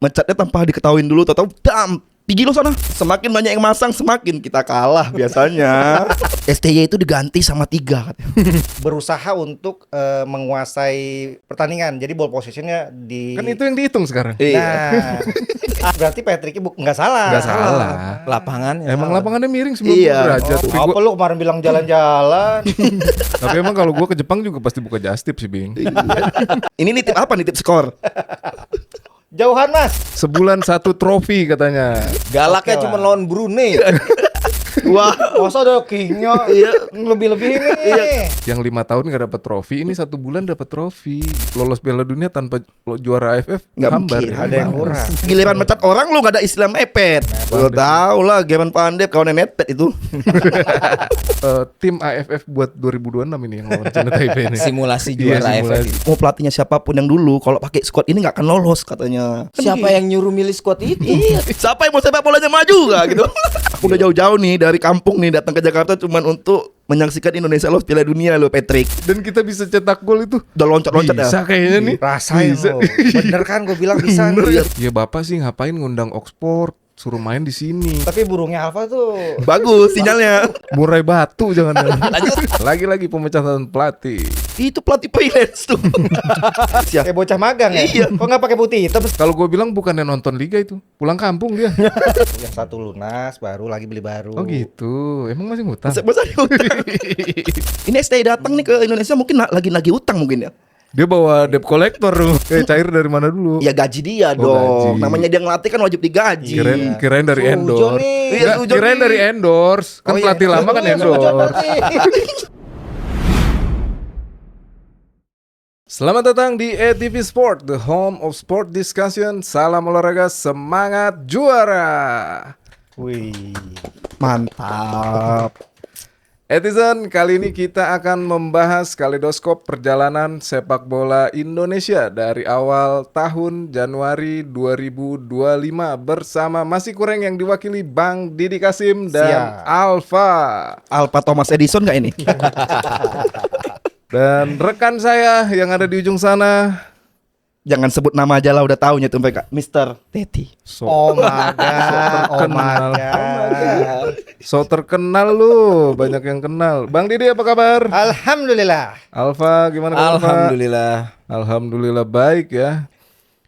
Mencatnya tanpa diketahuin dulu, tahu dam, pergi lo sana. Semakin banyak yang masang, semakin kita kalah biasanya. STY itu diganti sama 3 katanya. Berusaha untuk menguasai pertandingan. Jadi ball positionnya di. Kan itu yang dihitung sekarang. Nah, berarti Patrick nggak salah. Nggak salah. Lapangannya. Emang salah. lapangannya miring 90 Iya. derajat. Tapi Apa lu kemarin bilang jalan-jalan? tapi emang kalau gua ke Jepang juga pasti buka just tip sih, Bing. Ini nitip apa? Nitip skor. Jauhan mas. Sebulan 1 trofi katanya. Galaknya Oke cuma lah. lawan Brunei. Wah, Masa ada kingnya lebih-lebih ini. Yang 5 tahun gak dapat trofi, ini 1 bulan dapat trofi. Lolos Piala Dunia tanpa juara AFF, nggak hambar. mungkin. Ada yang kurang. Giliran mecat orang lu nggak ada istilah mepet. Lu tahu lah, German Pandep kawan mepet itu. Tim AFF buat 2026 ini yang lawan China Taipei ini. Simulasi Iya, juara AFF. simulasi. Mau pelatihnya siapapun yang dulu, kalau pakai squad ini nggak akan lolos katanya. Siapa yang nyuruh milih squad itu? Iya, siapa yang mau sepak bolanya maju gak gitu? Aku udah jauh-jauh nih dari kampung nih datang ke Jakarta cuman untuk menyaksikan Indonesia lolos Piala Dunia lo, Patrick. Dan kita bisa cetak gol itu. Udah loncat-loncat ya. Bisa kayaknya nih. Rasain Bisa. lo. Bener kan gue bilang bisa. Bener. Ya bapak sih ngapain ngundang Oxford, suruh main di sini. Tapi burungnya Alfa tuh Bagus sinyalnya. Murai batu jangan. Lagi-lagi pemecatan pelatih. Itu pelatih freelance tuh. Siap. kayak bocah magang ya. Iya. Kok nggak pakai putih hitam? Kalau gue bilang bukannya nonton liga itu, pulang kampung dia. Yang satu lunas, baru lagi beli baru. Oh gitu, emang masih ngutang? Masa diutang. Ini STI datang nih ke Indonesia mungkin lagi nagih utang mungkin ya. Dia bawa debt collector tuh. Cair dari mana dulu? Ya gaji dia Oh, dong. gaji. Namanya dia ngelatih kan wajib digaji. Kirain dari Sujo endorse. nih. Iya, Nggak, Sujo kirain nih. dari endorse. Kan Oh, iya. pelatih lama kan Iya, Sujo endorse. nih. Selamat datang di ETV Sport, the home of sport discussion. Salam olahraga, semangat juara. Wih. Mantap. Etizen, kali ini kita akan membahas kaleidoskop perjalanan sepak bola Indonesia dari awal tahun Januari 2025 bersama Masih Kurang yang diwakili Bang Didi Kasim dan Siap. Alfa. Alpha Thomas Edison gak ini? Dan rekan saya yang ada di ujung sana. Jangan sebut nama aja lah, udah tahunya tuh mereka. Mr. Teti. Oh my god. Oh my terkenal. god. So terkenal lu, banyak yang kenal. Bang Didi apa kabar? Alhamdulillah. Alfa gimana kabar, Alfa? Alhamdulillah. Alhamdulillah baik ya.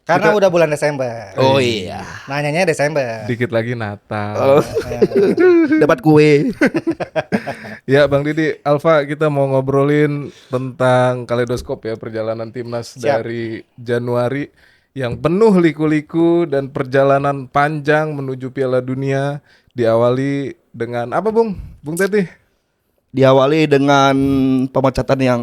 Karena udah bulan Desember. Oh iya. Nanyanya Desember. Dikit lagi Natal. Dapat kue. Ya Bang Didi, Alfa kita mau ngobrolin tentang kaleidoskop ya perjalanan timnas Siap. dari Januari yang penuh liku-liku dan perjalanan panjang menuju Piala Dunia diawali dengan apa Bung Teti? Diawali dengan pemecatan yang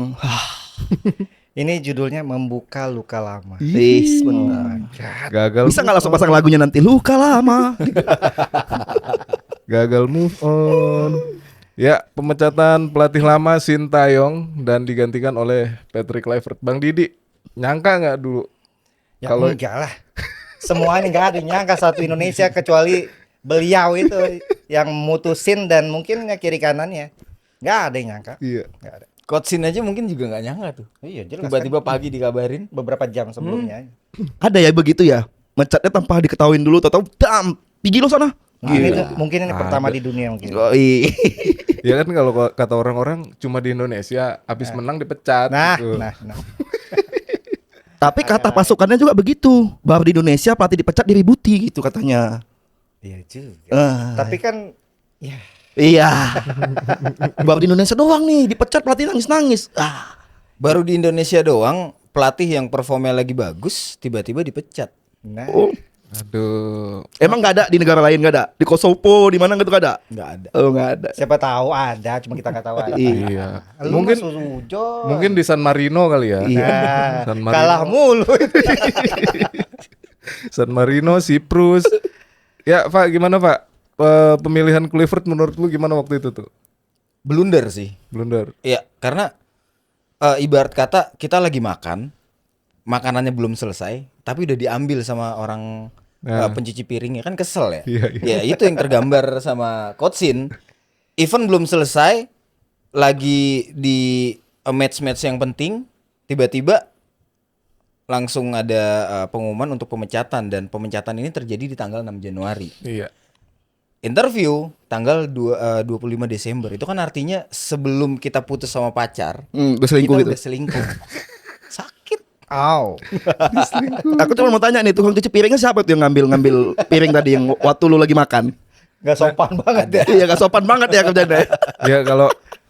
Ini judulnya Membuka Luka Lama. benar. Gagal. Bisa nggak langsung pasang lagunya nanti? Luka lama. Gagal move on. Ya, pemecatan pelatih lama Sintayong dan digantikan oleh Patrick Kluivert. Bang Didi, nyangka nggak dulu? Ya Kalau- enggak lah. Semua ini nggak ada yang nyangka satu Indonesia kecuali beliau itu yang mutusin dan mungkin ya kiri kanannya. Nggak ada yang nyangka. Iya. Nggak ada. Coach Sin aja mungkin juga nggak nyangka tuh. Iya jelas. Tiba-tiba kan. pagi dikabarin. Beberapa jam sebelumnya. Ada ya begitu ya. Mencatnya tanpa diketahuin dulu, tahu dam, pergi lo sana. Nah, ini tuh mungkin ini pertama di dunia mungkin. Oh, iya. Ya kan kalau kata orang-orang cuma di Indonesia habis menang dipecat Nah, gitu. nah. Tapi kata pasukannya juga begitu. Bahwa di Indonesia pelatih dipecat diributi gitu katanya. Iya juga. Ah. Tapi kan ya Iya. Baru di Indonesia doang nih dipecat pelatih nangis-nangis. Baru di Indonesia doang pelatih yang performnya lagi bagus tiba-tiba dipecat. nah. Oh. Aduh. Emang nggak ada di negara lain, nggak ada? Di Kosovo di mana gitu nggak ada? Nggak ada. Oh nggak ada. Siapa tahu ada, cuma kita nggak tahu aja. Iya. Lu Mungkin mah Sujo. mungkin di San Marino kali ya. Iya. Nah, San Marino. kalah mulu itu. San Marino, Siprus. Ya, Pak, gimana, Pak? Pemilihan Kluivert menurut lu gimana waktu itu tuh? Blunder sih. Blunder. Iya, karena ibarat kata kita lagi makan, makanannya belum selesai, tapi udah diambil sama orang pencuci piringnya, kan kesel ya. Iya, iya. Ya itu yang tergambar sama Coach Sin. Event belum selesai, lagi di match-match yang penting, tiba-tiba langsung ada pengumuman untuk pemecatan, dan pemecatan ini terjadi di tanggal 6 Januari. Iya. Interview tanggal 25 Desember. Itu kan artinya sebelum kita putus sama pacar, Gue selingkuh kita gitu. udah selingkuh. Sakit. Aw. Aku cuma mau tanya nih, tukang cuci piringnya siapa tuh yang ngambil piring tadi yang waktu lu lagi makan? Gak sopan banget ya. Iya, gak sopan banget ya kerjanya. Ya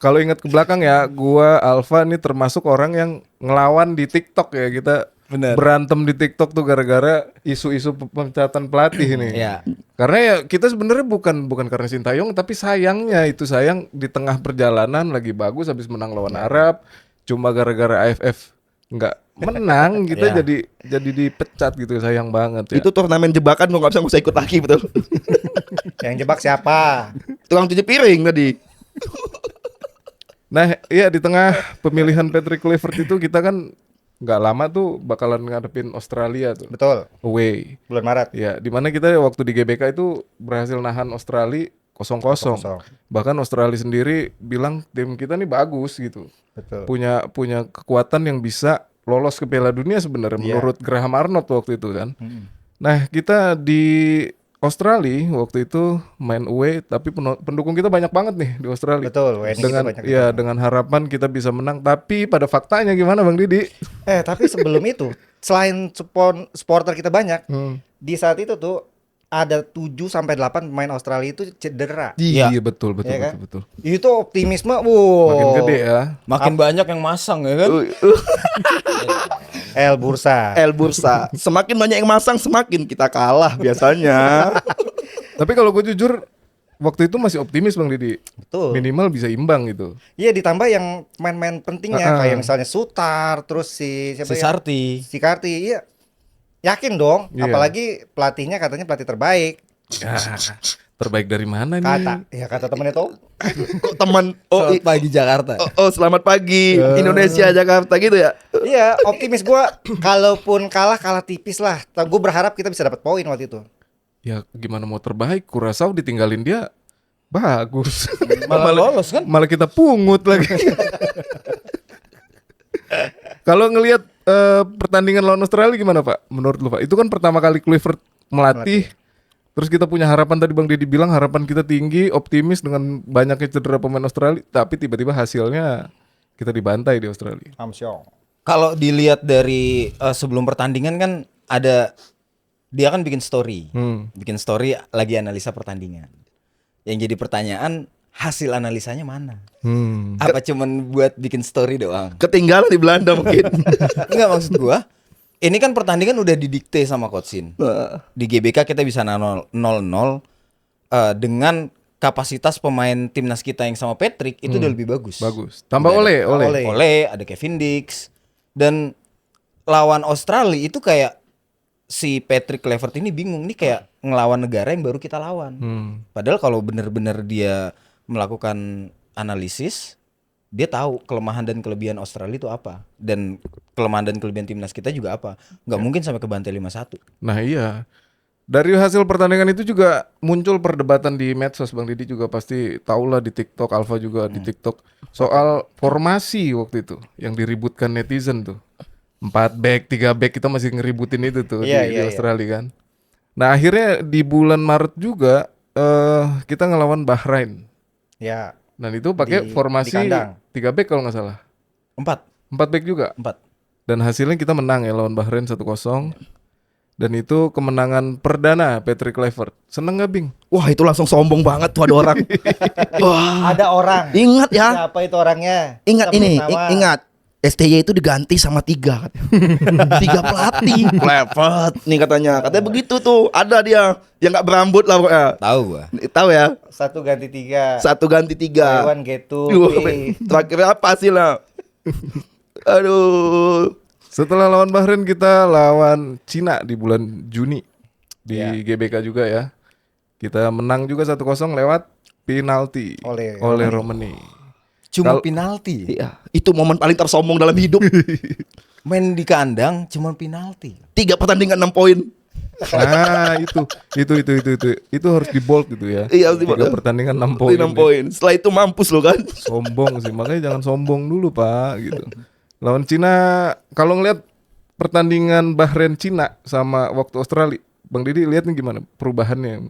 kalau ingat ke belakang ya, gua Alfa nih termasuk orang yang ngelawan di TikTok ya. Kita Bener. berantem di TikTok tuh gara-gara isu-isu pemecatan pelatih ini. Iya. Karena ya kita sebenarnya bukan karena Sintayong, tapi sayangnya itu sayang di tengah perjalanan lagi bagus habis menang lawan Arab, cuma gara-gara AFF nggak menang kita Iya. jadi dipecat gitu, sayang banget ya. Itu turnamen jebakan, gue gak bisa ikut lagi, betul. Yang jebak siapa? Tukang cuci piring tadi. Nah, iya di tengah pemilihan Patrick Kluivert itu kita kan nggak lama tuh bakalan ngadepin Australia tuh Betul. away. Bulan Maret. Ya, di mana kita waktu di GBK itu berhasil nahan Australia 0-0. 0-0. Bahkan Australia sendiri bilang tim kita nih bagus gitu. Betul. Punya kekuatan yang bisa lolos ke Piala Dunia sebenarnya Iya. menurut Graham Arnold waktu itu kan. Nah, kita di Australia waktu itu main away, tapi pendukung kita banyak banget nih di Australia. Betul. WNI kita Dengan banyak. ya dengan harapan kita bisa menang, tapi pada faktanya gimana Bang Didi? Tapi sebelum itu, selain supporter kita banyak, di saat itu tuh ada 7-8 pemain Australia itu cedera. Iya, betul Iya kan? betul. Itu optimisme, Makin gede ya. Makin banyak yang masang ya kan. El Bursa. El Bursa. Semakin banyak yang masang, semakin kita kalah biasanya. Tapi kalau gue jujur waktu itu masih optimis Bang Didi. Betul. Minimal bisa imbang gitu. Iya, ditambah yang main-main pentingnya kayak misalnya Sutar, terus siapa Si ya? Sarti. Si Karti. Iya. Yakin dong, Iya. apalagi pelatihnya katanya pelatih terbaik. Ya, terbaik dari mana nih? Kata temennya tuh. Kok teman? Oh, Selamat pagi Jakarta. selamat pagi Indonesia Jakarta gitu ya. Iya, optimis gua. Kalaupun kalah tipis lah. Gue berharap kita bisa dapat poin waktu itu. Ya gimana mau terbaik? Kurasau ditinggalin dia bagus. Malah lolos kan? Malah kita pungut lagi. Kalau ngelihat pertandingan lawan Australia gimana Pak? Menurut lu Pak? Itu kan pertama kali Kluivert melatih. Terus kita punya harapan, tadi Bang Deddy bilang harapan kita tinggi, optimis dengan banyaknya cedera pemain Australia. Tapi tiba-tiba hasilnya kita dibantai di Australia. Hamsyong. Kalau dilihat dari sebelum pertandingan kan dia kan bikin story. Bikin story lagi analisa pertandingan. Yang jadi pertanyaan, hasil analisanya mana? Apa cuman buat bikin story doang? Ketinggalan di Belanda mungkin. Enggak, maksud gua, ini kan pertandingan udah didikte sama Coach Sin. Di GBK kita bisa 0-0 dengan kapasitas pemain timnas kita yang sama Patrick itu udah lebih bagus. Bagus. Tambah Udah oleh. Oleh, ada Kevin Dix. Dan lawan Australia itu kayak si Patrick Kluivert ini bingung nih, kayak ngelawan negara yang baru kita lawan. Padahal kalau bener-bener dia melakukan analisis, dia tahu kelemahan dan kelebihan Australia itu apa, dan kelemahan dan kelebihan timnas kita juga apa. Nggak mungkin sampai ke bantai 5-1. Nah iya. Dari hasil pertandingan itu juga muncul perdebatan di medsos, Bang Didi juga pasti tahulah di TikTok, Alfa juga di TikTok, soal formasi waktu itu yang diributkan netizen tuh. 4 back, 3 back, kita masih ngeributin itu tuh di Australia kan. Nah akhirnya di bulan Maret juga kita ngelawan Bahrain. Ya. Dan itu pakai Di formasi kandang. 3 back kalau nggak salah. 4. 4 back juga. 4. Dan hasilnya kita menang ya lawan Bahrain 1-0. Dan itu kemenangan perdana Patrick Kluivert. Seneng gak Bing? Wah, itu langsung sombong banget tuh ada orang. Wah, Ada orang. ingat ya. Siapa itu orangnya? Ingat Sebut ini, nama. ingat. STY itu diganti sama 3 katanya. 3 pelatih. Kluivert nih katanya. Katanya begitu tuh. Ada dia yang nggak berambut lah pokoknya. Tahu gua. Tahu ya? 1 ganti 3. 1 ganti 3. One get two. Terakhir apa sih lah? Aduh. Setelah lawan Bahrain kita lawan Cina di bulan Juni di GBK juga ya. Kita menang juga 1-0 lewat penalti Oleh Romani. Cuma penalti. Iya, itu momen paling tersombong dalam hidup. Main di kandang cuma penalti. 3 pertandingan 6 poin. Nah, itu harus di bold gitu ya. Iya, harus di bold. 3 pertandingan 6 poin. 6 poin. Setelah itu mampus lo kan. Sombong sih, makanya jangan sombong dulu Pak gitu. Lawan Cina kalau ngelihat pertandingan Bahrain Cina sama waktu Australia, Bang Didi lihat nih gimana perubahannya?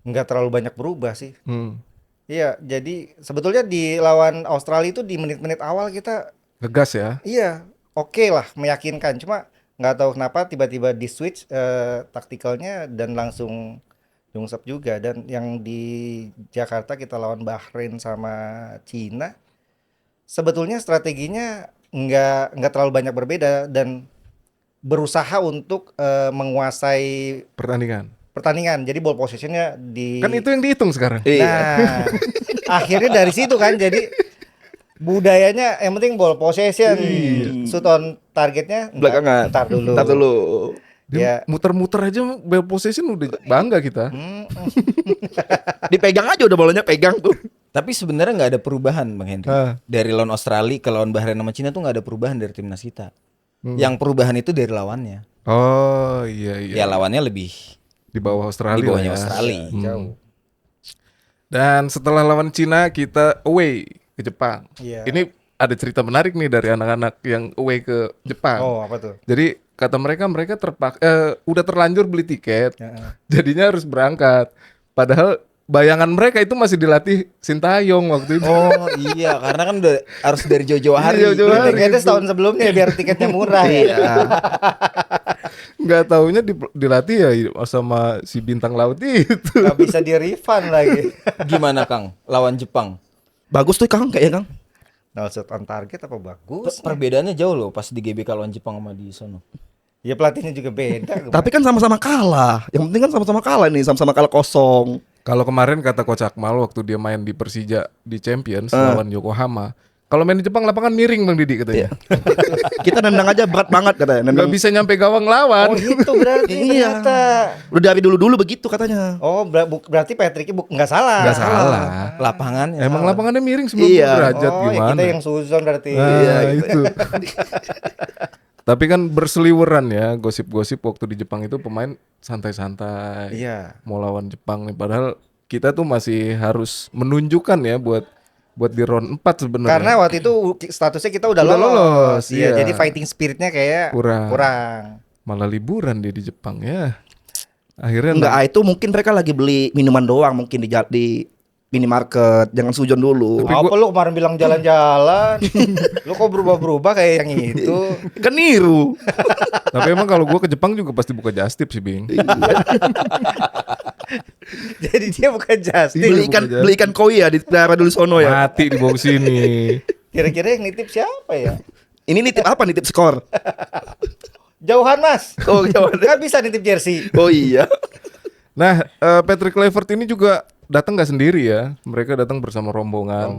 Nggak terlalu banyak berubah sih. Hmm. Iya, jadi sebetulnya di lawan Australia itu di menit-menit awal kita Ngegas ya. iya oke lah, meyakinkan. Cuma nggak tahu kenapa tiba-tiba di switch taktikalnya dan langsung nyungsep juga. Dan yang di Jakarta kita lawan Bahrain sama Cina, sebetulnya strateginya nggak terlalu banyak berbeda dan berusaha untuk menguasai Pertandingan. Jadi ball possessionnya di Kan itu yang dihitung sekarang. Nah, akhirnya dari situ kan jadi budayanya yang penting ball possession, shoot on targetnya Belakangan. Ntar dulu. Ntar dulu. Dia Ya. muter-muter aja ball possession udah bangga kita. Dipegang aja udah bolanya pegang tuh. Tapi sebenarnya nggak ada perubahan Bang Henry. Ah. Dari lawan Australia ke lawan Bahrain sama Cina tuh nggak ada perubahan dari timnas kita. Yang perubahan itu dari lawannya. Oh iya iya. Ya lawannya lebih Di bawah Australia. di bawahnya lah ya. Australia. Jauh. Dan setelah lawan Cina kita away ke Jepang. Iya. Ini ada cerita menarik nih dari anak-anak yang away ke Jepang. Oh, apa tuh? Jadi kata mereka udah terlanjur beli tiket. Ya. Jadinya harus berangkat. Padahal bayangan mereka itu masih dilatih Sintayong waktu itu. Oh iya, karena kan udah harus dari jauh-jauh hari. Jauh-jauh hari. Tiketnya setahun sebelumnya biar tiketnya murah ya. Nggak taunya dilatih ya sama si bintang laut itu. Gak bisa di refund lagi. Gimana Kang lawan Jepang? Bagus tuh Kang kayaknya Kang. Nah, shoot on target apa bagus? Perbedaannya jauh loh pas di GBK lawan Jepang sama di sono. Ya pelatihnya juga beda. Tapi kan sama-sama kalah. Yang penting kan sama-sama kalah nih, sama-sama kalah kosong. Kalau kemarin kata Coach Akmal waktu dia main di Persija di Champions lawan Yokohama, kalau main di Jepang lapangan miring Bang Didi katanya. Kita nendang aja berat banget katanya. Nggak bisa nyampe gawang lawan. Oh itu berarti Iya. ternyata. Udah dari dulu-dulu begitu katanya. Oh berarti Patricknya nggak salah. Nggak salah. Lapangannya. Emang salah. lapangannya miring 90 Iya. derajat Oh gimana? kita yang suzon berarti. Nah, Iya, itu. Tapi kan berseliweran ya gosip-gosip waktu di Jepang itu pemain santai-santai. Iya. Mau lawan Jepang nih padahal kita tuh masih harus menunjukkan ya buat di round 4 sebenarnya. Karena waktu itu statusnya kita udah Udah lolos. lolos, Iya, iya. jadi fighting spiritnya kayak kurang. Malah liburan dia di Jepang ya. Akhirnya Enggak, itu mungkin mereka lagi beli minuman doang mungkin di minimarket. Jangan sujon dulu. Apa lu kemarin bilang jalan-jalan? Lu kok berubah-berubah kayak yang itu? Kan niru. Tapi emang kalau gua ke Jepang juga pasti buka just tip sih, Bing. Jadi dia bukan Justin. Beli ikan koi ya di daerah dulu sono ya. Mati di bawah sini. Kira-kira yang nitip siapa ya? Ini nitip apa? Nitip skor. Jauhan mas. Oh, jauhan. Kan bisa nitip jersey. Oh iya. Nah, Patrick Kluivert ini juga datang nggak sendiri ya. Mereka datang bersama rombongan.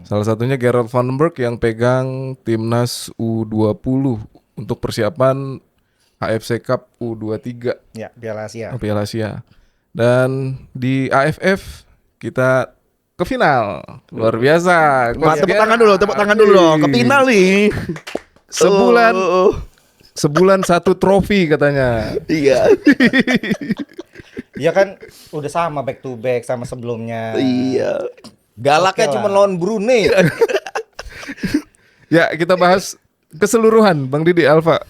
Salah satunya Gerard Vandenberg yang pegang timnas U20 untuk persiapan AFC Cup U23 Ya, Piala Asia. Piala Asia. Dan di AFF kita ke final. Luar biasa. Tepuk tangan dulu, tepuk tangan dulu dong. Ke final nih. Sebulan Oh, sebulan satu trofi katanya. iya. Iya kan udah sama back to back sama sebelumnya. Iya. Galaknya Oke cuma lah. lawan Brunei. Ya, kita bahas keseluruhan Bang Didi Alfa.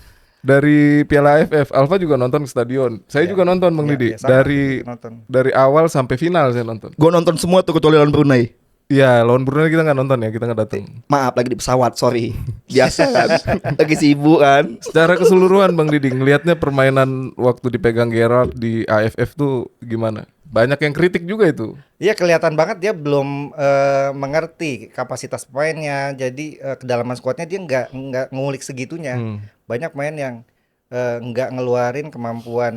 Dari Piala AFF, Alfa juga nonton ke stadion. Saya juga nonton Bang Ya, Didi. ya, sama, dari nonton. dari awal sampai final saya nonton. Gue nonton semua tuh kecuali lawan Brunei. Iya, lawan Brunei kita nggak nonton ya, kita nggak datang. Maaf lagi di pesawat, sorry. Biasa kan. Lagi sibuk kan. Secara keseluruhan Bang Didi ngelihatnya permainan waktu dipegang Gerard di AFF tuh gimana? Banyak yang kritik juga itu. Iya kelihatan banget dia belum mengerti kapasitas pemainnya. Jadi kedalaman skuadnya dia nggak ngulik segitunya. Banyak pemain yang nggak ngeluarin kemampuan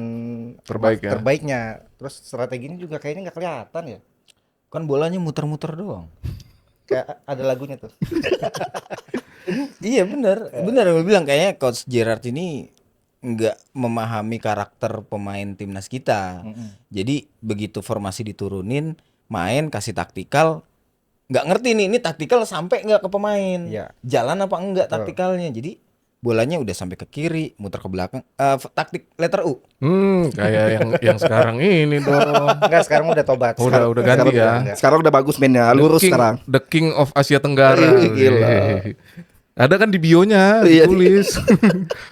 terbaiknya. Terus strateginya juga kayaknya nggak kelihatan ya. Kan bolanya muter-muter doang. Kayak ada lagunya tuh. Iya benar, benar yang lu bilang kayaknya Coach Gerard ini nggak memahami karakter pemain timnas kita. Jadi begitu formasi diturunin, main kasih taktikal, nggak ngerti nih ini taktikal sampai nggak ke pemain, Iya. jalan apa enggak taktikalnya. Jadi bolanya udah sampai ke kiri, muter ke belakang, taktik letter U. Kayak yang sekarang ini dong. Enggak sekarang udah tobat. Udah ganti ya. Sekarang udah bagus mainnya, lurus sekarang. The King of Asia Tenggara. Gila. Ada kan di bionya Iya. ditulis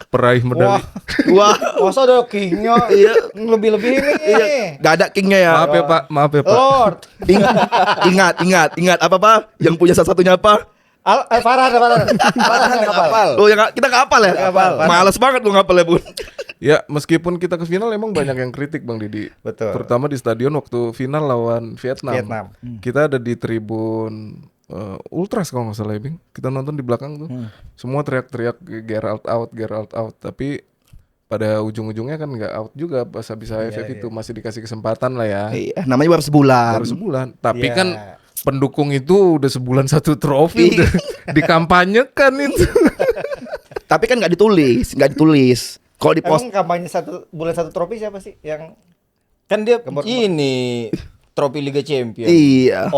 peraih medali. Wah, Masa ada kingnya lebih-lebih ini. gak ada kingnya ya. Maaf ya Pak. Lord. Ingat apa Pak? Yang punya satu-satunya apa? Farhan. Farhan yang kapal. Oh, yang kita ngapal ya? Nggak hafal. Males banget gua ngapal ya, Bun. Ya meskipun kita ke final emang banyak yang kritik Bang Didi. Betul. Terutama di stadion waktu final lawan Vietnam. Vietnam. Kita ada di tribun Ultras kalau nggak salah ya Bing. Kita nonton di belakang tuh. Semua teriak-teriak Gerald out. Tapi pada ujung-ujungnya kan nggak out juga pas habis AFF itu masih dikasih kesempatan lah ya. Iya, namanya baru sebulan. Baru sebulan. Tapi Iya. kan pendukung itu udah sebulan satu trofi udah dikampanyekan itu. Tapi kan nggak ditulis. Kalau di post Emang kampanye bulan satu trofi siapa sih yang Kan dia Gambar- ini trofi Liga Champion. iya.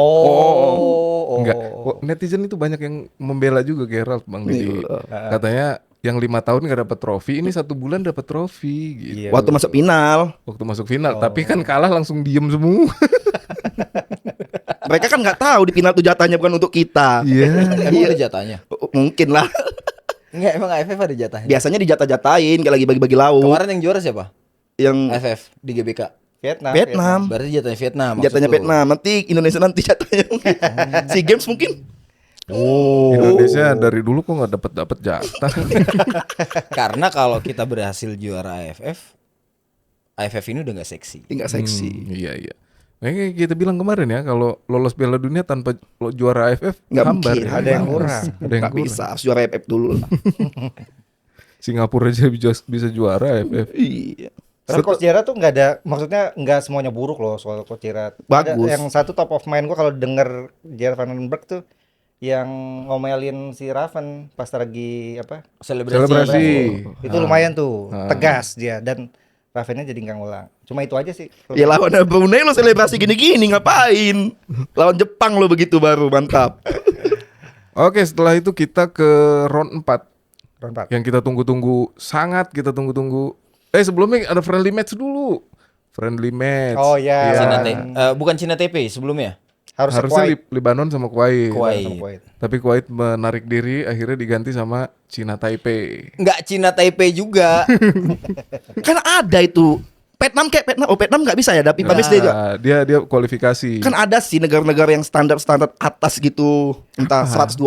Enggak. Netizen itu banyak yang membela juga Gerald Bang Didi. Katanya yang 5 tahun nggak dapat trofi, ini 1 bulan dapat trofi gitu. Iya. Waktu masuk final, Waktu masuk final, tapi kan kalah langsung diem semua. mereka kan nggak tahu di final tuh jatahnya bukan untuk kita. Iya. Emang ada jatahnya? Mungkin lah. Enggak, emang AFF ada jatahnya. Biasanya dijatah-jatahin kayak lagi bagi-bagi lauk. Kemarin yang juara siapa? Yang AFF di GBK. Vietnam. Berarti jatahnya Vietnam. maksud Jatahnya lu. Vietnam. Nanti Indonesia nanti jatahnya mungkin. SEA Games mungkin. Indonesia dari dulu kok nggak dapat jatah. Karena kalau kita berhasil juara AFF ini udah nggak seksi. Enggak seksi. Iya. Nah, kayak kita bilang kemarin ya, kalau lolos Piala Dunia tanpa juara AFF Nggak hambar mungkin. ya. Ada yang kurang. Ada yang Nggak kurang. bisa. Harus juara AFF dulu lah. Singapura aja bisa juara AFF. Iya. Karena Coach Jera tuh nggak ada, maksudnya nggak semuanya buruk loh soal Coach Jera. Bagus. Ada yang satu top of mind gua kalau denger Jera Vandenberg tuh yang ngomelin si Raven pas lagi apa? Selebrasi. Itu lumayan tuh, tegas dia dan Ravennya jadi nggak ngulang. Cuma itu aja sih. Ya lawan Brunei lo selebrasi gini-gini ngapain? Lawan Jepang lo begitu baru mantap. Oke, setelah itu kita ke round 4 Round 4. yang kita tunggu-tunggu, sangat kita tunggu-tunggu. Sebelumnya ada friendly match dulu. Friendly match. Oh, ya. Cina Iya. bukan Cina TP sebelumnya. Harusnya Harusnya Kuwait. Libanon sama Kuwait. Kuwait. Tapi Kuwait menarik diri, akhirnya diganti sama Cina Taipei. Nggak Cina Taipei juga. Kan ada itu. Vietnam Vietnam nggak bisa ya, tapi Pamis dia juga. Nah, dia kualifikasi. Kan ada sih negara-negara yang standar atas gitu. Entah 120,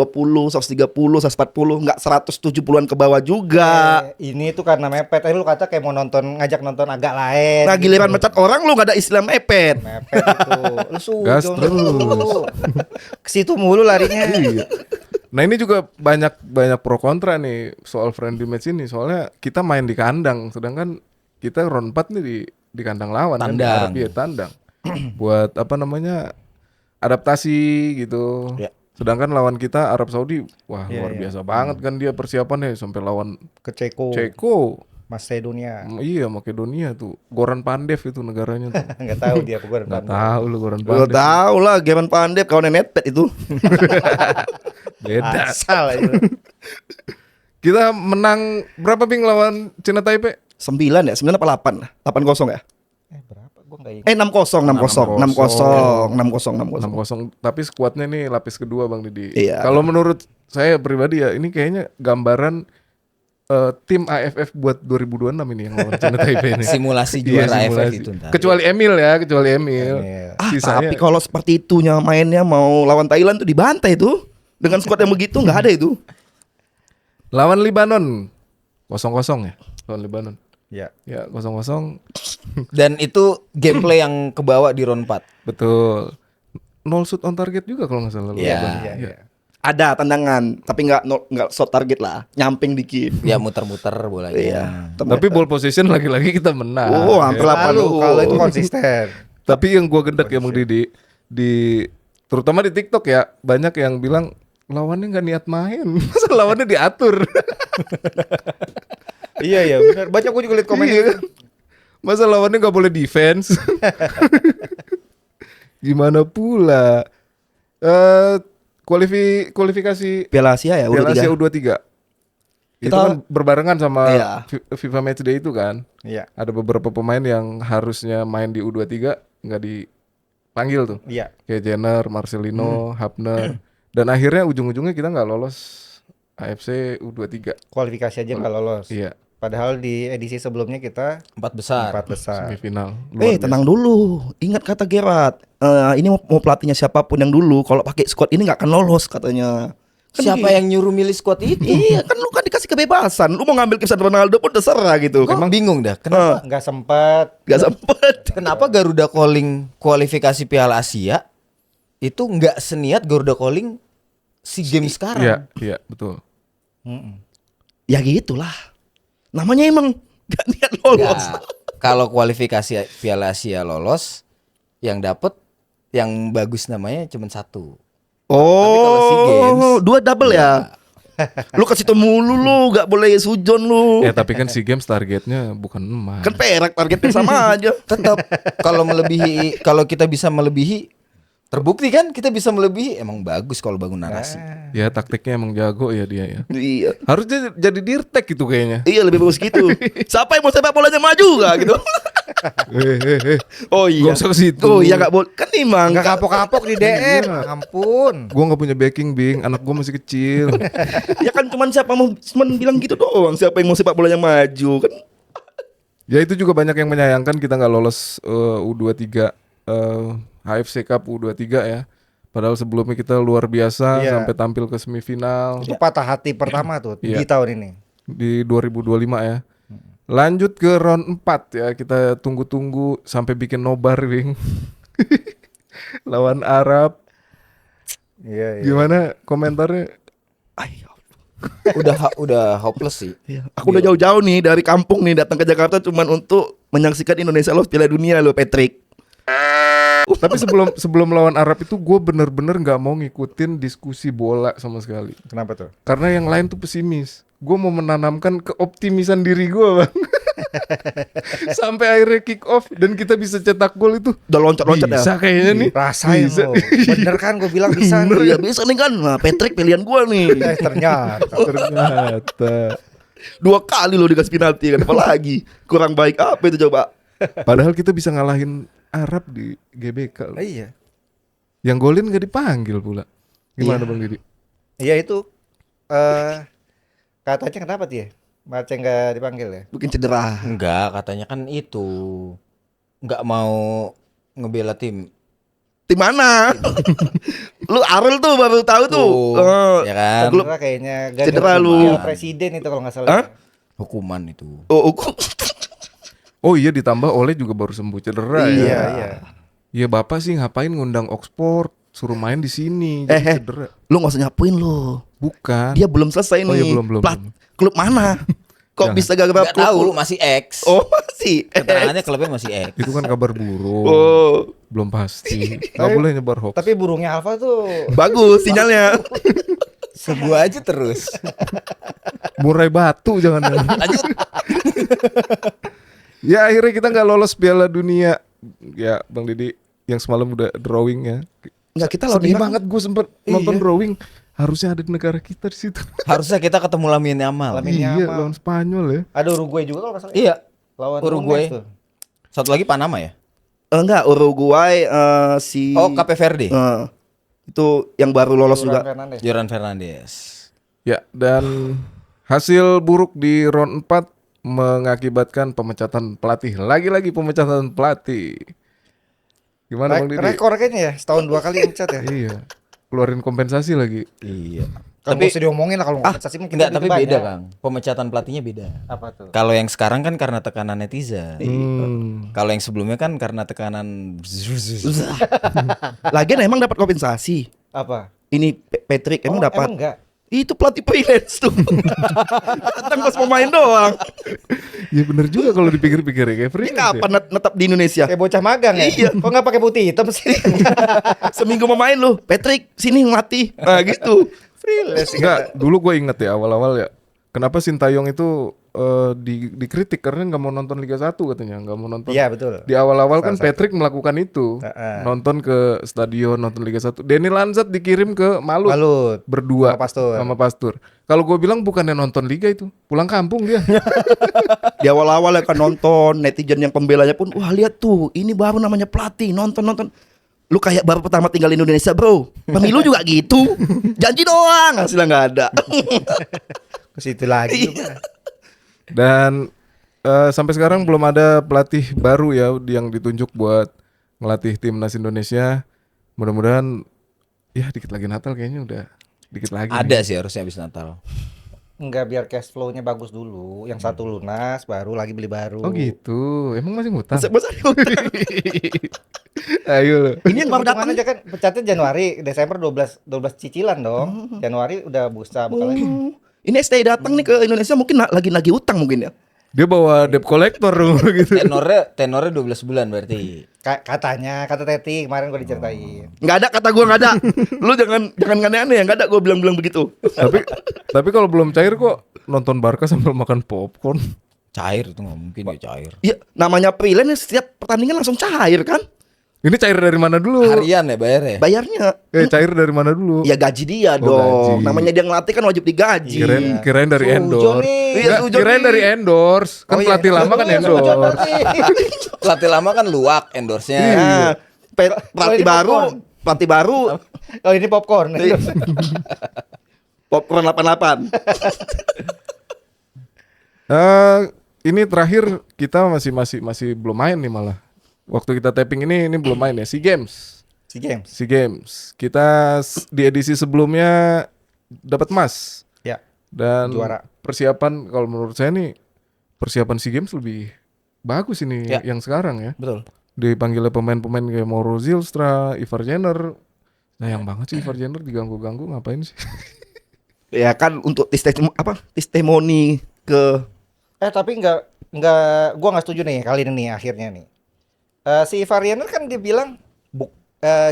130, 140, enggak 170-an ke bawah juga. Ini tuh karena mepet. Lu kata kayak mau ngajak nonton agak lain. Nah, giliran mecat orang lu nggak ada istilah mepet. Mepet itu. Lu Gas sujon terus. lu. Ke situ mulu larinya. Iya. Nah ini juga banyak pro kontra nih soal friendly match ini. Soalnya kita main di kandang, sedangkan kita round 4 nih di kandang lawan kan, di Tandang. Arabia, tandang. Buat apa namanya, adaptasi gitu. Ya. Sedangkan lawan kita Arab Saudi, wah Iya, luar iya. biasa banget kan dia persiapannya sampai lawan Ke Ceko. Ceko. Macedonia. Iya, Makedonia tuh. Goran Pandev itu negaranya tuh. Enggak tahu dia apa Nggak tahu lu Goran Lu Pandev. tahu lah German Pandep kawan Netpet itu. Beda. Asal itu. Kita menang berapa Bing lawan Cina Taipei? 9 ya, 9 apa 8 lah. 8-0 ya? Berapa? Gua enggak ingat. 6-0. Tapi skuadnya nih lapis kedua Bang Didi. Iya. Kalau menurut saya pribadi ya, ini kayaknya gambaran tim AFF buat 2026 ini yang lawan Cina Taipei ini. Simulasi Iya, juara AFF simulasi. itu ntar. Kecuali Emil. Emil. Tapi kalau seperti itunya mainnya mau lawan Thailand tuh dibantai tuh. Dengan skuad yang begitu nggak ada itu. lawan Libanon 0-0 ya. Lawan Libanon. Ya. Ya 0-0. Dan itu gameplay yang kebawa di round 4. Betul. 0 shoot on target juga kalau nggak salah. Iya. Libanon. Iya. Ada tendangan, tapi nggak shot target lah, nyamping dikit. Ya muter-muter bolanya. Iya. Tapi ball position lagi-lagi kita menang. Oh, hampir Ya. 8. Kalau itu konsisten. Tapi yang gua gendek ya Bang Didi, terutama di TikTok ya, banyak yang bilang lawannya nggak niat main. Masa lawannya diatur? Iya benar. Baca gua juga liat komen Iya. itu. Masa lawannya nggak boleh defense? Gimana pula? Kualifikasi Piala Asia ya, Piala Asia U23. U23. Itu Kita- kan berbarengan sama Iya. FIFA Matchday itu kan. Iya. Ada beberapa pemain yang harusnya main di U23 nggak dipanggil tuh. Iya. Kayak Jenner, Marcelino, Hapner. Dan akhirnya ujung-ujungnya kita nggak lolos AFC U23. Kualifikasi aja nggak lolos. Iya, Padahal di edisi sebelumnya kita 4 besar. 4 besar. semifinal. Luar biasa. Tenang dulu. Ingat kata Gerard. Ini mau pelatihnya siapapun yang dulu, kalau pakai squad ini nggak akan lolos katanya. Kan Siapa yang nyuruh milih squad itu? Iya kan lu kan dikasih kebebasan. Lu mau ngambil Cristiano Ronaldo pun terserah gitu. Gue emang bingung dah. Kenapa? Nggak sempat. Gak sempet. Kenapa Garuda Calling kualifikasi Piala Asia itu nggak seniat Garuda Calling SEA Games sekarang? Iya, iya, betul. Ya gitulah. Namanya emang gak niat lolos. Nggak. Kalau kualifikasi Piala Asia lolos, yang dapet yang bagus namanya cuma 1. Tapi kalau SEA Games, 2 double ya. Lu kasih tau mulu lu, gak boleh sujon lu. Ya tapi kan SEA Games targetnya bukan emas. Kan perak targetnya sama aja. tetap kalau kita bisa melebihi, terbukti kan kita bisa melebihi, emang bagus kalau bangun narasi. Ya taktiknya emang jago ya dia ya. Iya. Harusnya jadi dirtek itu kayaknya. Iya lebih bagus gitu. Siapa yang mau sepak bolanya maju gak gitu? Oh iya. Gak usah ke situ. Oh iya gak boleh. Kan emang Nggak kapok-kapok di DM. Ampun. Gua nggak punya backing Bing, anak gua masih kecil. ya kan cuman siapa mau cuman bilang gitu doang. Siapa yang mau sepak bolanya maju kan? Ya itu juga banyak yang menyayangkan kita nggak lolos U23 AFC Cup U23 ya. Padahal sebelumnya kita luar biasa Iya. sampai tampil ke semifinal Itu patah hati pertama tuh Iya. di tahun ini. di 2025 ya. Lanjut ke round 4 ya, kita tunggu-tunggu sampai bikin nobar Bing. Lawan Arab. Iya, iya. Gimana komentarnya? Ay, Udah hopeless sih. aku udah jauh-jauh nih dari kampung nih datang ke Jakarta cuman untuk menyaksikan Indonesia lolos Piala Dunia lo Patrick. Tapi sebelum lawan Arab itu gue bener-bener nggak mau ngikutin diskusi bola sama sekali. Kenapa tuh? Karena yang lain tuh pesimis. Gue mau menanamkan keoptimisan diri gue bang. Sampai akhirnya kick off dan kita bisa cetak gol itu. Udah loncat-loncat ya. Bisa kayaknya nih. Rasain Bisa. lo. Bener kan gue bilang bisa Iya nih. bisa nih kan. Nah, Patrick pilihan gua nih. Ternyata. Ternyata. 2 kali lo dikasih penalti kan apalagi. Kurang baik apa itu coba? Padahal kita bisa ngalahin Arab di GBK loh. Iya. Yang golin gak dipanggil pula. Gimana Bang Didi? Iya itu. Katanya kenapa tuh ya? Mace nggak dipanggil ya? Mungkin cedera. Enggak, katanya kan itu nggak mau ngebela tim. Tim mana? Lu Arul tuh baru tahu tuh. Ya kan? Cedera kayaknya. Cedera Gara-gara lu. Piala Presiden itu kalau nggak salah. Hah? Hukuman itu. Oh, Oh iya, ditambah Oleh juga baru sembuh cedera Iya, ya. iya. Ya bapak sih ngapain ngundang Oxford, suruh main di sini jadi cedera. lu nggak usah nyapuin lu. Bukan. Dia belum selesai Oh nih. iya, belum. Klub mana? Kok Jangan. bisa gara-gara Nggak tahu lu masih X. Oh masih. Keterangannya klubnya masih X. Itu kan kabar burung. Oh Belum pasti. Gak boleh nyebar hoax. Tapi burungnya Alfa tuh bagus sinyalnya. Sebut aja terus. Murai batu jangan. Lanjut. Ya akhirnya kita nggak lolos Piala Dunia. Ya Bang Didi yang semalam udah drawing ya. Nggak kita lawan Sedih Irak. banget gue sempet nonton drawing. Harusnya ada di negara kita di situ. Harusnya kita ketemu Lamine Yamal. Lamine Iya Yamal. lawan Spanyol ya. ada Uruguay juga kalau nggak salah. Iya. Lawan Uruguay. Tunis tuh. Satu lagi Panama ya? Enggak Uruguay si. Oh, Cape Verde. Itu yang baru lolos Juran juga. Fernandes. Joran Fernandes. Ya dan hasil buruk di round 4 mengakibatkan pemecatan pelatih. Lagi-lagi pemecatan pelatih. Gimana Bang Didi? Rekor kayaknya ya, setahun 2 kali yang cat ya. Iya. Keluarin kompensasi lagi. Iya. Kan Tapi mesti diomongin lah kalau kompensasi mungkin enggak, kita tapi banyak. beda, Kang. Pemecatan pelatihnya beda. Apa tuh? Kalau yang sekarang kan karena tekanan netizen. Hmm. Kalau yang sebelumnya kan karena tekanan Lagian emang dapat kompensasi. Apa? Ini Patrick emang dapat. Emang enggak? Itu pelatih freelance tuh. Datang pas pemain doang. Ya bener juga kalau dipikir-pikir ya kayak Ini freelance ya. kapan netap di Indonesia? Kayak bocah magang ya? Iya. Kok nggak pakai putih hitam sih? Seminggu pemain lu, Patrick sini ngelatih. Nah gitu. Freelance. Enggak, dulu gue inget ya awal-awal ya. Kenapa Sintayong itu dikritik karena nggak mau nonton Liga 1 katanya, nggak mau nonton. Iya betul. Di awal-awal kan Salah satu. Patrick melakukan itu, Heeh. nonton ke stadion, nonton Liga 1. Denny Lansat dikirim ke Malut, Malut. berdua Sama Pastur. sama Pastur. Kalau gue bilang bukannya nonton Liga itu, pulang kampung dia. Di awal-awal ya kan nonton, netizen yang pembelanya pun, wah lihat tuh, ini baru namanya pelatih, nonton. Lu kayak baru pertama tinggal di Indonesia bro. Pemilu juga gitu. Janji doang, hasilnya nggak ada. Ke situ lagi. Iya. Dan sampai sekarang belum ada pelatih baru ya yang ditunjuk buat ngelatih timnas Indonesia. Mudah-mudahan ya dikit lagi Natal kayaknya udah dikit lagi. Ada sih harusnya habis Natal. Enggak, biar cash flow-nya bagus dulu. Yang satu lunas, baru lagi beli baru. Oh gitu. Emang masih ngutang? Masa utang. Ayo lo. Ini yang baru Hitungan datang. aja kan pecatnya Januari, Desember 12 cicilan dong. Januari udah busa buka lagi. Ini STI datang nih ke Indonesia mungkin lagi nagih utang mungkin ya. Dia bawa debt collector gitu. Tenornya 12 bulan berarti. Katanya, kata Teti kemarin gua diceritain. Nggak ada kata gua nggak ada. Lu jangan aneh-aneh ya, nggak ada gua bilang begitu. tapi kalau belum cair kok nonton Barca sambil makan popcorn. Cair itu nggak mungkin ya cair. Iya, namanya freelance setiap pertandingan langsung cair kan? Ini cair dari mana dulu? Harian ya bayarnya. Bayarnya. Cair dari mana dulu? Ya gaji dia Oh, dong. gaji. Namanya dia ngelatih kan wajib digaji. Kirain dari Sujon endorse. nih. Iya, Nggak, sujon kirain nih. dari endorse. Kan Oh, iya. pelatih lama kan Sujon endorse. nih. Pelatih lama kan luak endorse-nya. Nah, pelatih ini baru, popcorn. pelatih baru Oh, ini popcorn. popcorn 88. Ini terakhir kita masih belum main nih malah. Waktu kita taping ini belum main ya. SEA Games. Si James. SEA Games. Kita di edisi sebelumnya dapat emas. Ya. Dan Juara. persiapan kalau menurut saya nih persiapan SEA Games lebih bagus ini Ya. yang sekarang ya. Betul. Dipanggilnya pemain-pemain kayak Mauro Zylstra, Ivar Jenner. Sayang banget sih Ivar Jenner diganggu-ganggu ngapain sih? Ya kan untuk testimoni ke Tapi enggak gua enggak setuju nih kali ini nih akhirnya nih. Si Varianer kan dia bilang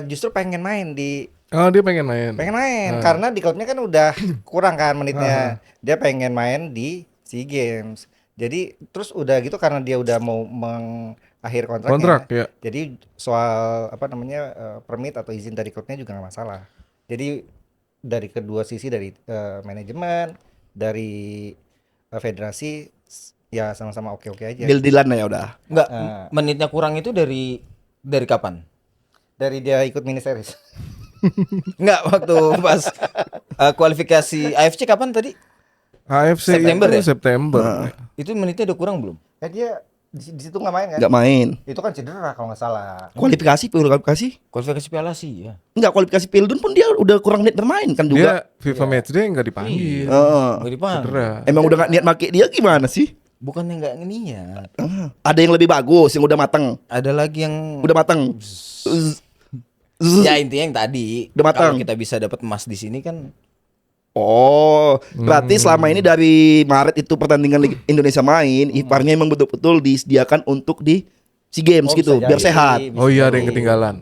justru pengen main di Oh dia pengen main. karena di klubnya kan udah kurang kan menitnya. Dia pengen main di SEA Games. Jadi terus udah gitu karena dia udah mau mengakhir kontraknya. Kontrak ya. Jadi soal permit atau izin dari klubnya juga nggak masalah. Jadi dari kedua sisi dari manajemen, dari federasi ya sama-sama oke-oke aja. deal-dealan ya udah. Enggak, menitnya kurang itu dari kapan? Dari dia ikut mini series. Enggak, waktu pas kualifikasi AFC kapan tadi? AFC September itu ya? September. Itu menitnya udah kurang belum? Dia di situ nggak main kan? Nggak main. Itu kan cedera kalau nggak salah. Kualifikasi Kualifikasi Piala Asia. Enggak, kualifikasi Pildun pun dia udah kurang niat bermain kan juga. Dia FIFA Matchday nggak dipanggil. Heeh. Enggak dipanggil. Cedera. Emang udah nggak niat make dia gimana sih? Bukannya enggak niat. Ada yang lebih bagus, yang udah mateng. Ada lagi yang Udah mateng. ya intinya yang tadi. Udah matang. Kalau kita bisa dapat emas di sini kan Oh, berarti selama ini dari Maret itu pertandingan Liga Indonesia main, Iparnya emang betul-betul disediakan untuk di SEA Games Oh, gitu, bisa biar jadi. sehat. Oh iya ada yang ketinggalan.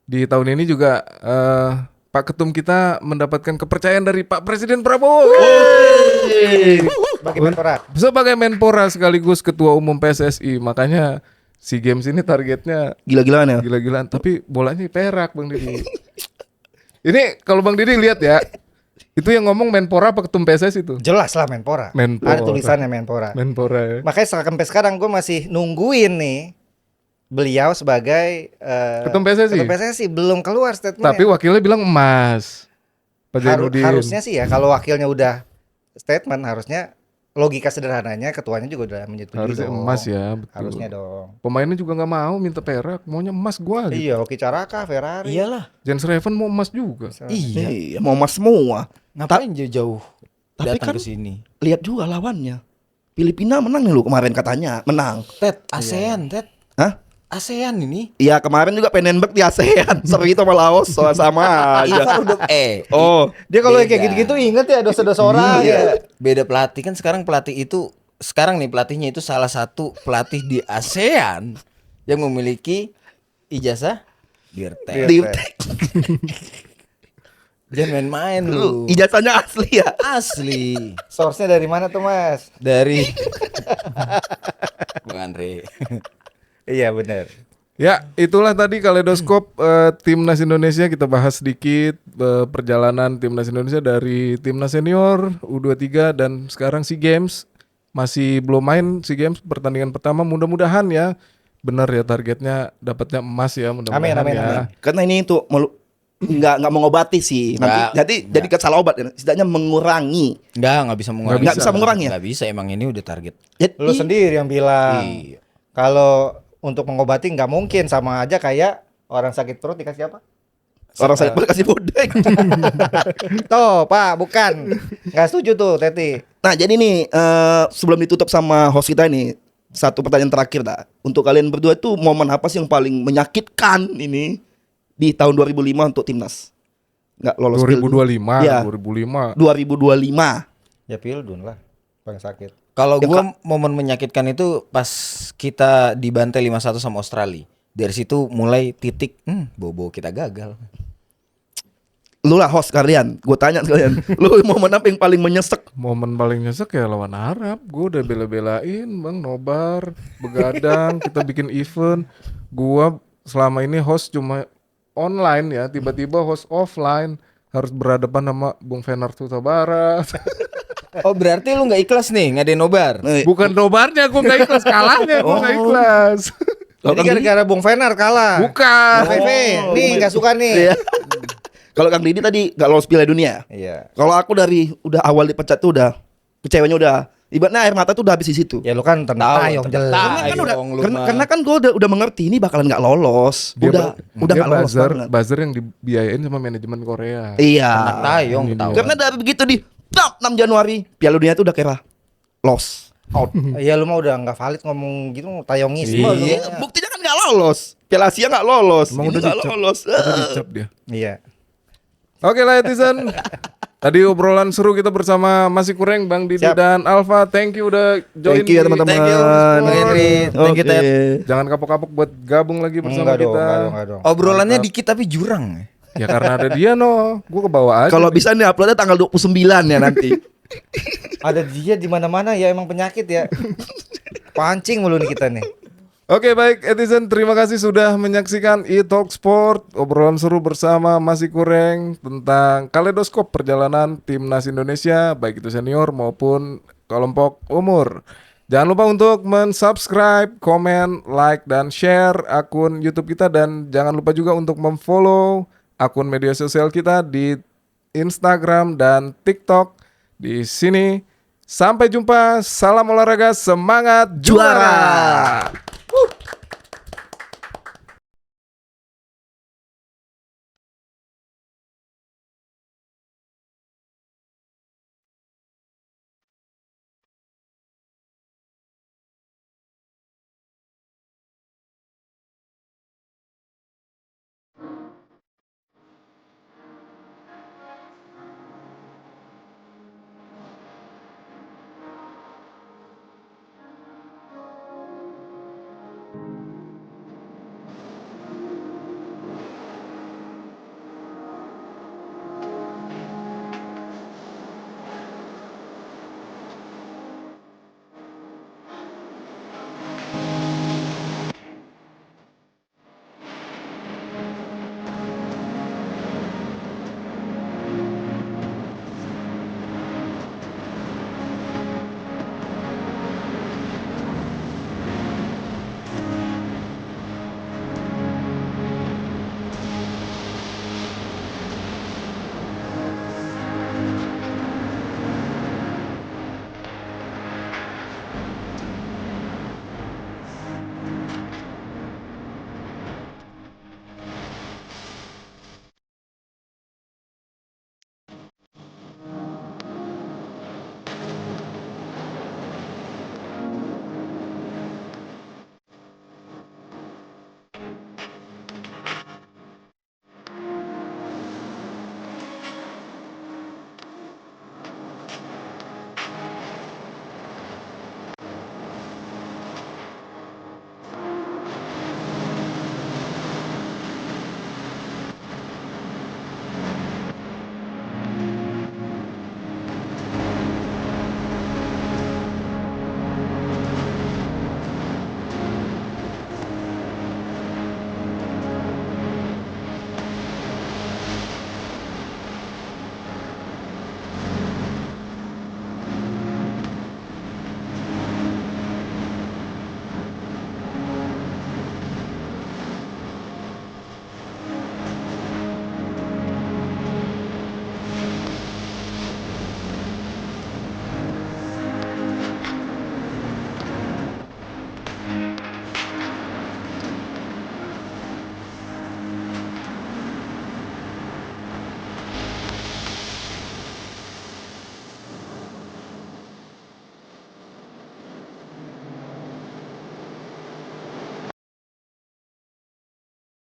Di tahun ini juga Pak Ketum kita mendapatkan kepercayaan dari Pak Presiden Prabowo. Bagi Menpora. Sebagai Menpora sekaligus Ketua Umum PSSI, makanya SEA Games ini targetnya Gila-gilaan ya. gila-gilaan. Tapi bolanya perak Bang Didi. Ini kalau Bang Didi lihat ya, itu yang ngomong Menpora apa Ketum PSSI itu? Jelas lah Menpora. Menpora. Ada tulisannya Menpora. Menpora ya. Makanya sampai sekarang gue masih nungguin nih beliau sebagai Ketum PSSI? Ketum PSSI belum keluar statementnya. Tapi wakilnya bilang emas. Pak Zainuddin. Harusnya sih ya kalau wakilnya udah statement harusnya logika sederhananya ketuanya juga udah menyetujui Harusnya dong. emas ya, betul. Harusnya dong. Pemainnya juga nggak mau minta perak, maunya emas gua gitu. Iya, Rocky Caraka, Ferrari. iyalah. Jens Raven mau emas juga. Iya. Iya, mau emas semua. Ngapain jauh-jauh Tapi datang kan- ke sini? Lihat juga lawannya. Filipina menang nih lu kemarin katanya, menang. Ted, ASEAN, Ted. Hah? ASEAN ini. Iya, kemarin juga Penenberg di ASEAN. Seri itu sama Laos, sama Itu aja. kan udah Oh, Dia kalau Beda. kayak gitu-gitu inget ya dosa-dosa orang ya. Beda pelatih kan sekarang nih pelatihnya itu salah satu pelatih di ASEAN yang memiliki ijazah Dirtek. di Jangan main-main lu. ijazahnya asli ya. Asli Source-nya dari mana tuh, Mas? dari Bang Andre. Iya, benar. Ya, itulah tadi kaleidoskop timnas Indonesia, kita bahas sedikit perjalanan timnas Indonesia dari timnas senior U23 dan sekarang SEA Games. Masih belum main SEA Games pertandingan pertama, mudah-mudahan ya benar ya targetnya dapatnya emas ya mudah-mudahan Amin, ya. amin. Karena ini tuh nggak mengobati sih. Nanti jadi salah obat ya. Setidaknya mengurangi. Nggak bisa mengurangi. Nggak bisa mengurangi ya? Nggak bisa, emang ini udah target. Jadi, Lu sendiri yang bilang. Iya. Kalau untuk mengobati nggak mungkin, sama aja kayak orang sakit perut dikasih apa? orang saya kasih bodeng. Tuh, Pak, bukan. Nggak setuju tuh, Teti. Nah, jadi nih sebelum ditutup sama host kita ini, satu pertanyaan terakhir dah. Untuk kalian berdua tuh momen apa sih yang paling menyakitkan ini di tahun 2005 untuk timnas? Nggak lolos 2025, Iya. 2005. 2025. Ya Pildun lah, paling sakit. Kalau Ya, gue momen menyakitkan itu pas kita dibantai 5-1 sama Australia. Dari situ mulai titik, bobo kita gagal. Lu lah host kalian, gue tanya sekalian. Lu momen apa yang paling menyesek? Momen paling nyesek ya lawan Arab. Gue udah bela-belain bang, nobar, begadang, kita bikin event. Gue selama ini host cuma online ya, tiba-tiba host offline. Harus berhadapan sama Bung Fenar Huta Barat. Oh berarti lu nggak ikhlas nih ngadain nobar? Bukan nobarnya gue gak ikhlas, kalahnya gue gak ikhlas. Jadi gara-gara Bung Fenar kalah. Bukan. Bung Fefe, nih nggak suka nih. Iya. Kalau Kang Didi tadi gak lolos Piala Dunia. Iya. Kalau aku dari udah awal dipecat tuh udah kecewanya udah ibaratnya air mata tuh udah habis di situ. Ya lu kan tenang tayong jelas. Karena kan gue udah mengerti ini bakalan nggak lolos. Udah nggak lolos banget. buzzer yang dibiayain sama manajemen Korea. Iya. Tayong Ini tahu. Karena dari begitu di 6 Januari Piala Dunia tuh udah kira loss. Out. Iya lu mah udah nggak valid ngomong gitu, tayongisme lu. Iya, buktinya kan nggak lolos. Piala Asia nggak lolos. Emang Ini udah nggak dicap. lolos. Udah dicap dia. Iya. Oke lah netizen. Tadi obrolan seru kita bersama Masih Kureng, Bang Didi Siap. dan Alfa. Thank you udah join. Thank you ya di- teman-teman. Thank you, Bang Henry. Thank you, Oke. Ted. Jangan kapok-kapok buat gabung lagi bersama Enggak dong, kita. enggak dong. Obrolannya dikit tapi jurang. Ya karena ada dia no. Gue kebawa aja. Kalau bisa nih uploadnya tanggal 29 ya nanti. Ada dia di mana-mana ya, emang penyakit ya. Pancing mulu nih kita nih. Oke baik netizen, terima kasih sudah menyaksikan e-talk sport, obrolan seru bersama Masih Kureng tentang kaleidoskop perjalanan timnas Indonesia baik itu senior maupun kelompok umur. Jangan lupa untuk mensubscribe, komen, like dan share akun YouTube kita, dan jangan lupa juga untuk memfollow akun media sosial kita di Instagram dan TikTok. Di sini sampai jumpa, salam olahraga, semangat juara.